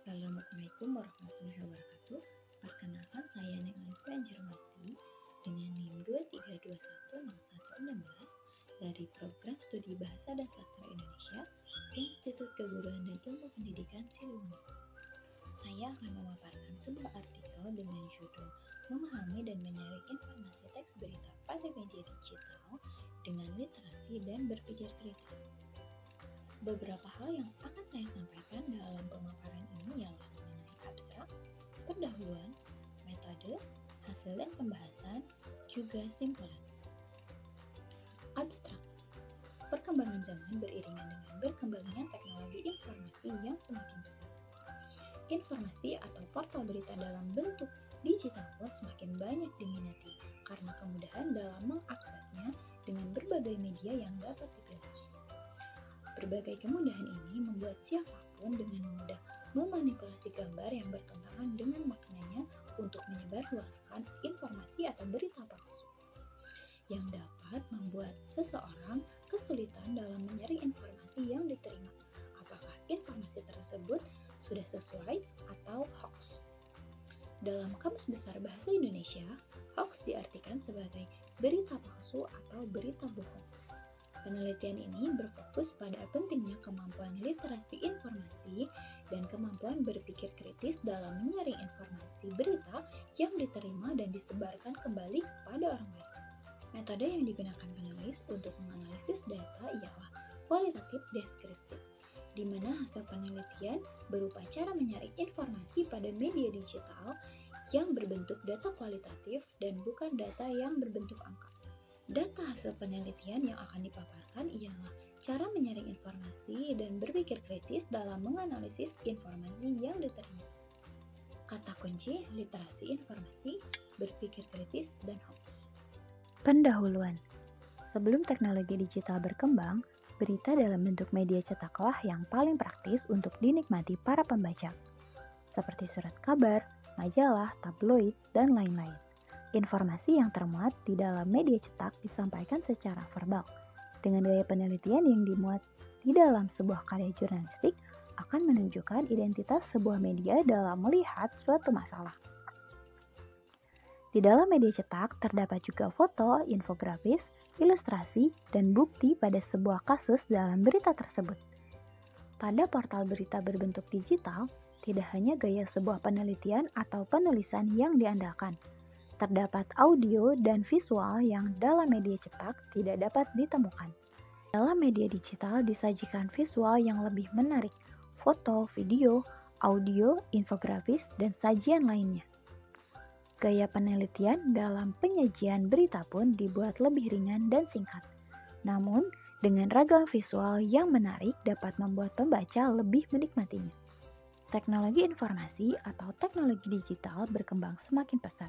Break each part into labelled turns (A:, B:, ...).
A: Assalamualaikum warahmatullahi wabarakatuh. Perkenalkan saya Neng Alifah Anjarwati dengan NIM 23216116 dari Program Studi Bahasa dan Sastra Indonesia, Institut Keguruan dan Ilmu Pendidikan Siliwangi. Saya akan memaparkan sebuah artikel dengan judul Memahami dan Menyaring Informasi Teks Berita pada Media Digital dengan Literasi dan Berpikir Kritis. Beberapa hal yang akan saya sampaikan dalam pemaparan ini ialah mengenai abstrak, pendahuluan, metode, hasil dan pembahasan, juga simpulan. Abstrak. Perkembangan zaman beriringan dengan berkembangnya teknologi informasi yang semakin pesat. Informasi atau portal berita dalam bentuk digital pun semakin banyak diminati karena kemudahan dalam mengaksesnya dengan berbagai media yang dapat dipilih. Berbagai kemudahan ini membuat siapapun dengan mudah memanipulasi gambar yang bertentangan dengan maknanya untuk menyebarluaskan informasi atau berita palsu, yang dapat membuat seseorang kesulitan dalam menyaring informasi yang diterima, apakah informasi tersebut sudah sesuai atau hoax. Dalam Kamus Besar Bahasa Indonesia, hoax diartikan sebagai berita palsu atau berita bohong. Penelitian ini berfokus pada pentingnya kemampuan literasi informasi dan kemampuan berpikir kritis dalam menyaring informasi berita yang diterima dan disebarkan kembali kepada orang lain. Metode yang digunakan penulis untuk menganalisis data ialah kualitatif deskriptif, di mana hasil penelitian berupa cara menyaring informasi pada media digital yang berbentuk data kualitatif dan bukan data yang berbentuk angka. Data hasil penelitian yang akan dipaparkan ialah cara menyaring informasi dan berpikir kritis dalam menganalisis informasi yang diterima. Kata kunci literasi informasi, berpikir kritis, dan hoax.
B: Pendahuluan. Sebelum teknologi digital berkembang, berita dalam bentuk media cetaklah yang paling praktis untuk dinikmati para pembaca, seperti surat kabar, majalah, tabloid, dan lain-lain. Informasi yang termuat di dalam media cetak disampaikan secara verbal. Dengan gaya penelitian yang dimuat di dalam sebuah karya jurnalistik akan menunjukkan identitas sebuah media dalam melihat suatu masalah. Di dalam media cetak terdapat juga foto, infografis, ilustrasi, dan bukti pada sebuah kasus dalam berita tersebut. Pada portal berita berbentuk digital, tidak hanya gaya sebuah penelitian atau penulisan yang diandalkan, terdapat audio dan visual yang dalam media cetak tidak dapat ditemukan. Dalam media digital disajikan visual yang lebih menarik, foto, video, audio, infografis, dan sajian lainnya. Gaya penelitian dalam penyajian berita pun dibuat lebih ringan dan singkat. Namun, dengan ragam visual yang menarik dapat membuat pembaca lebih menikmatinya. Teknologi informasi atau teknologi digital berkembang semakin pesat.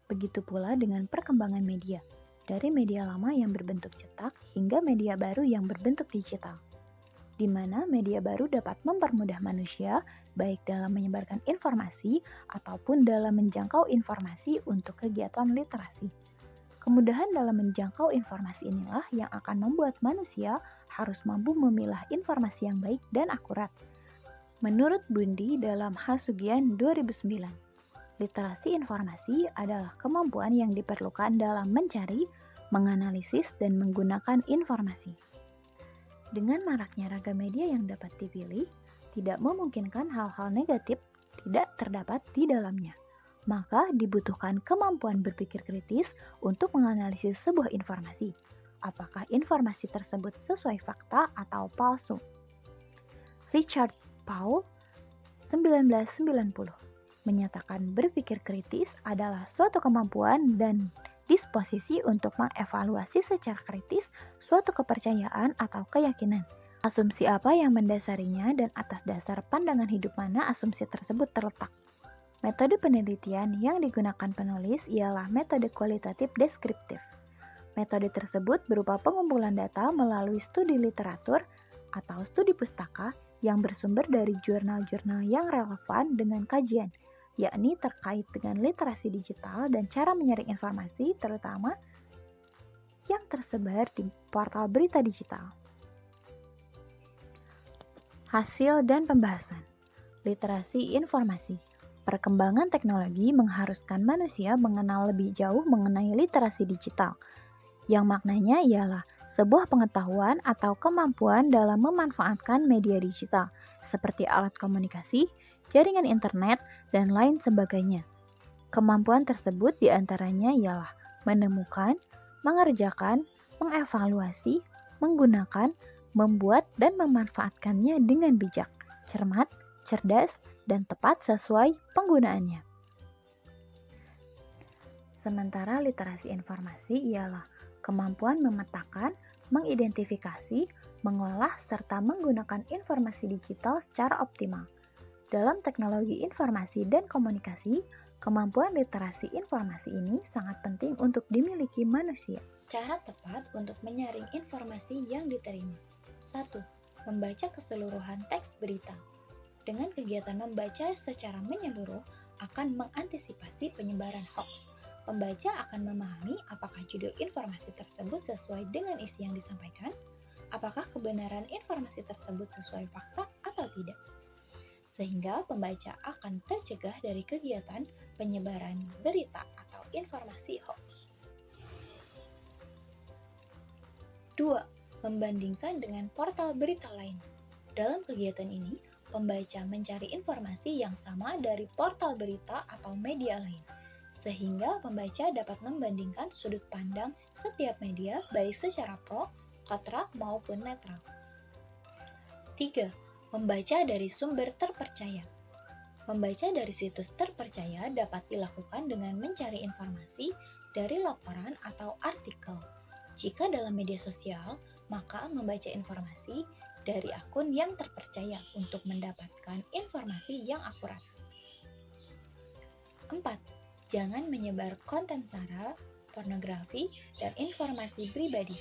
B: Begitu pula dengan perkembangan media, dari media lama yang berbentuk cetak hingga media baru yang berbentuk digital, di mana media baru dapat mempermudah manusia baik dalam menyebarkan informasi ataupun dalam menjangkau informasi untuk kegiatan literasi. Kemudahan dalam menjangkau informasi inilah yang akan membuat manusia harus mampu memilah informasi yang baik dan akurat. Menurut Bundi dalam Hasugian 2009, literasi informasi adalah kemampuan yang diperlukan dalam mencari, menganalisis, dan menggunakan informasi. Dengan maraknya ragam media yang dapat dipilih, tidak memungkinkan hal-hal negatif tidak terdapat di dalamnya. Maka dibutuhkan kemampuan berpikir kritis untuk menganalisis sebuah informasi. Apakah informasi tersebut sesuai fakta atau palsu? Richard Paul, 1990, menyatakan berpikir kritis adalah suatu kemampuan dan disposisi untuk mengevaluasi secara kritis suatu kepercayaan atau keyakinan. Asumsi apa yang mendasarinya dan atas dasar pandangan hidup mana asumsi tersebut terletak. Metode penelitian yang digunakan penulis ialah metode kualitatif deskriptif. Metode tersebut berupa pengumpulan data melalui studi literatur atau studi pustaka yang bersumber dari jurnal-jurnal yang relevan dengan kajian, yakni terkait dengan literasi digital dan cara menyaring informasi terutama yang tersebar di portal berita digital. Hasil dan pembahasan. Literasi informasi. Perkembangan teknologi mengharuskan manusia mengenal lebih jauh mengenai literasi digital, yang maknanya ialah sebuah pengetahuan atau kemampuan dalam memanfaatkan media digital, seperti alat komunikasi, jaringan internet, dan lain sebagainya. Kemampuan tersebut diantaranya ialah menemukan, mengerjakan, mengevaluasi, menggunakan, membuat, dan memanfaatkannya dengan bijak, cermat, cerdas, dan tepat sesuai penggunaannya. Sementara literasi informasi ialah kemampuan memetakan, mengidentifikasi, mengolah, serta menggunakan informasi digital secara optimal. Dalam teknologi informasi dan komunikasi, kemampuan literasi informasi ini sangat penting untuk dimiliki manusia.
A: Cara tepat untuk menyaring informasi yang diterima. 1. Membaca keseluruhan teks berita. Dengan kegiatan membaca secara menyeluruh akan mengantisipasi penyebaran hoax. Pembaca akan memahami apakah judul informasi tersebut sesuai dengan isi yang disampaikan, apakah kebenaran informasi tersebut sesuai fakta atau tidak. Sehingga pembaca akan tercegah dari kegiatan penyebaran berita atau informasi hoax. 2. Membandingkan dengan portal berita lain. Dalam kegiatan ini, pembaca mencari informasi yang sama dari portal berita atau media lain, sehingga pembaca dapat membandingkan sudut pandang setiap media baik secara pro, kontra, maupun netral. 3. Membaca dari sumber terpercaya. Membaca dari situs terpercaya dapat dilakukan dengan mencari informasi dari laporan atau artikel. Jika dalam media sosial, maka membaca informasi dari akun yang terpercaya untuk mendapatkan informasi yang akurat. 4. Jangan menyebar konten sara, pornografi, dan informasi pribadi.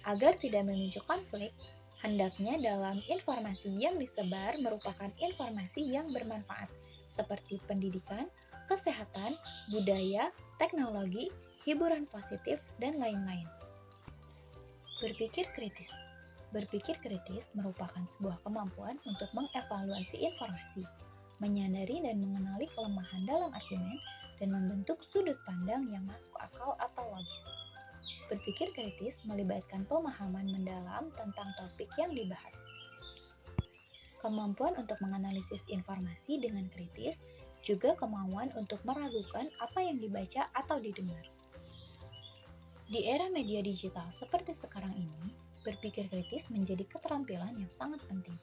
A: Agar tidak memicu konflik, hendaknya dalam informasi yang disebar merupakan informasi yang bermanfaat, seperti pendidikan, kesehatan, budaya, teknologi, hiburan positif, dan lain-lain. Berpikir kritis. Berpikir kritis merupakan sebuah kemampuan untuk mengevaluasi informasi, menyadari dan mengenali kelemahan dalam argumen, dan membentuk sudut pandang yang masuk akal atau logis. Berpikir kritis melibatkan pemahaman mendalam tentang topik yang dibahas. Kemampuan untuk menganalisis informasi dengan kritis juga kemauan untuk meragukan apa yang dibaca atau didengar. Di era media digital seperti sekarang ini, berpikir kritis menjadi keterampilan yang sangat penting.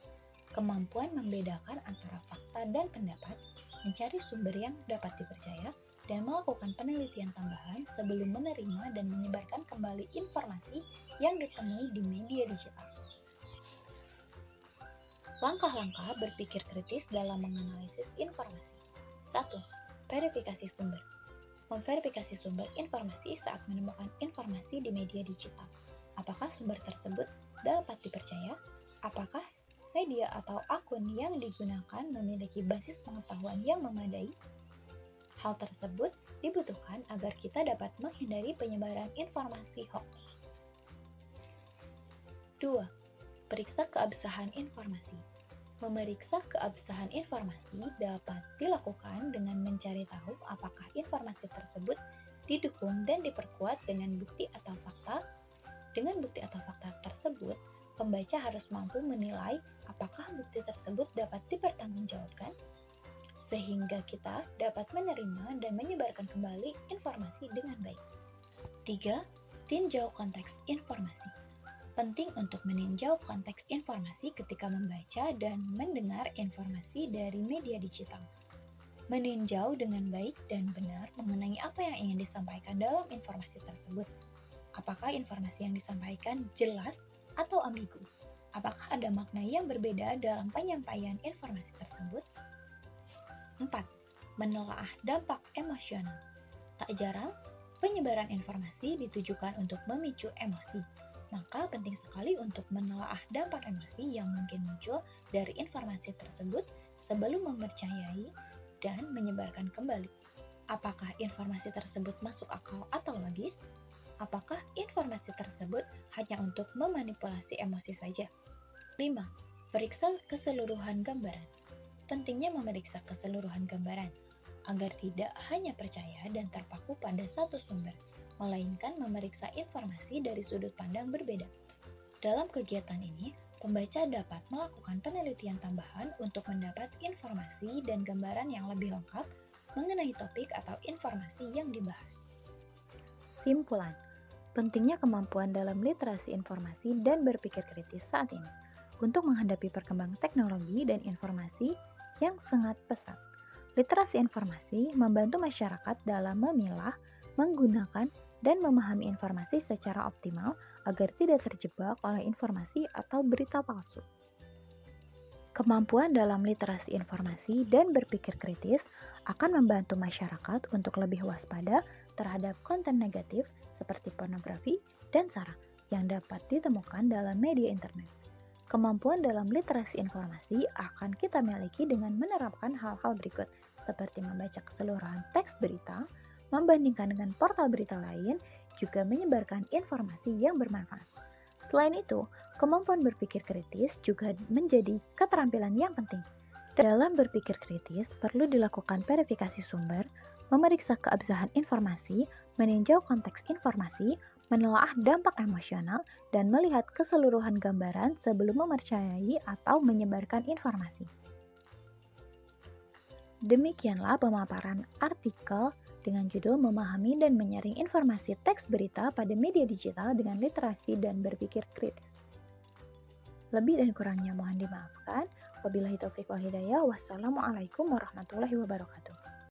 A: Kemampuan membedakan antara fakta dan pendapat, mencari sumber yang dapat dipercaya, dan melakukan penelitian tambahan sebelum menerima dan menyebarkan kembali informasi yang ditemui di media digital. Langkah-langkah berpikir kritis dalam menganalisis informasi. 1. Verifikasi sumber. Memverifikasi sumber informasi saat menemukan informasi di media digital. Apakah sumber tersebut dapat dipercaya? Apakah media atau akun yang digunakan memiliki basis pengetahuan yang memadai? Hal tersebut dibutuhkan agar kita dapat menghindari penyebaran informasi hoax. 2. Periksa keabsahan informasi. Memeriksa keabsahan informasi dapat dilakukan dengan mencari tahu apakah informasi tersebut didukung dan diperkuat dengan bukti atau fakta. Dengan bukti atau fakta tersebut, pembaca harus mampu menilai apakah bukti tersebut dapat dipertanggungjawabkan, sehingga kita dapat menerima dan menyebarkan kembali informasi dengan baik. 3. Tinjau konteks informasi. Penting untuk meninjau konteks informasi ketika membaca dan mendengar informasi dari media digital. Meninjau dengan baik dan benar mengenai apa yang ingin disampaikan dalam informasi tersebut. Apakah informasi yang disampaikan jelas atau ambigu? Apakah ada makna yang berbeda dalam penyampaian informasi tersebut? 4. Menelaah dampak emosional. Tak jarang, penyebaran informasi ditujukan untuk memicu emosi. Maka penting sekali untuk menelaah dampak emosi yang mungkin muncul dari informasi tersebut sebelum mempercayai dan menyebarkan kembali. Apakah informasi tersebut masuk akal atau logis? Apakah informasi tersebut hanya untuk memanipulasi emosi saja? 5. Periksa keseluruhan gambaran. pentingnya memeriksa keseluruhan gambaran, agar tidak hanya percaya dan terpaku pada satu sumber, melainkan memeriksa informasi dari sudut pandang berbeda. Dalam kegiatan ini, pembaca dapat melakukan penelitian tambahan untuk mendapat informasi dan gambaran yang lebih lengkap mengenai topik atau informasi yang dibahas.
B: Simpulan, pentingnya kemampuan dalam literasi informasi dan berpikir kritis saat ini untuk menghadapi perkembangan teknologi dan informasi yang sangat pesat. Literasi informasi membantu masyarakat dalam memilah, menggunakan, dan memahami informasi secara optimal agar tidak terjebak oleh informasi atau berita palsu. Kemampuan dalam literasi informasi dan berpikir kritis akan membantu masyarakat untuk lebih waspada terhadap konten negatif seperti pornografi dan sara yang dapat ditemukan dalam media internet. Kemampuan dalam literasi informasi akan kita miliki dengan menerapkan hal-hal berikut, seperti membaca keseluruhan teks berita, membandingkan dengan portal berita lain, juga menyebarkan informasi yang bermanfaat. Selain itu, kemampuan berpikir kritis juga menjadi keterampilan yang penting. Dalam berpikir kritis, perlu dilakukan verifikasi sumber, memeriksa keabsahan informasi, meninjau konteks informasi, menelaah dampak emosional, dan melihat keseluruhan gambaran sebelum mempercayai atau menyebarkan informasi. Demikianlah pemaparan artikel dengan judul Memahami dan Menyaring Informasi Teks Berita pada Media Digital dengan Literasi dan Berpikir Kritis. Lebih dan kurangnya mohon dimaafkan. Wabillahi taufiq wal hidayah. Wassalamualaikum warahmatullahi wabarakatuh.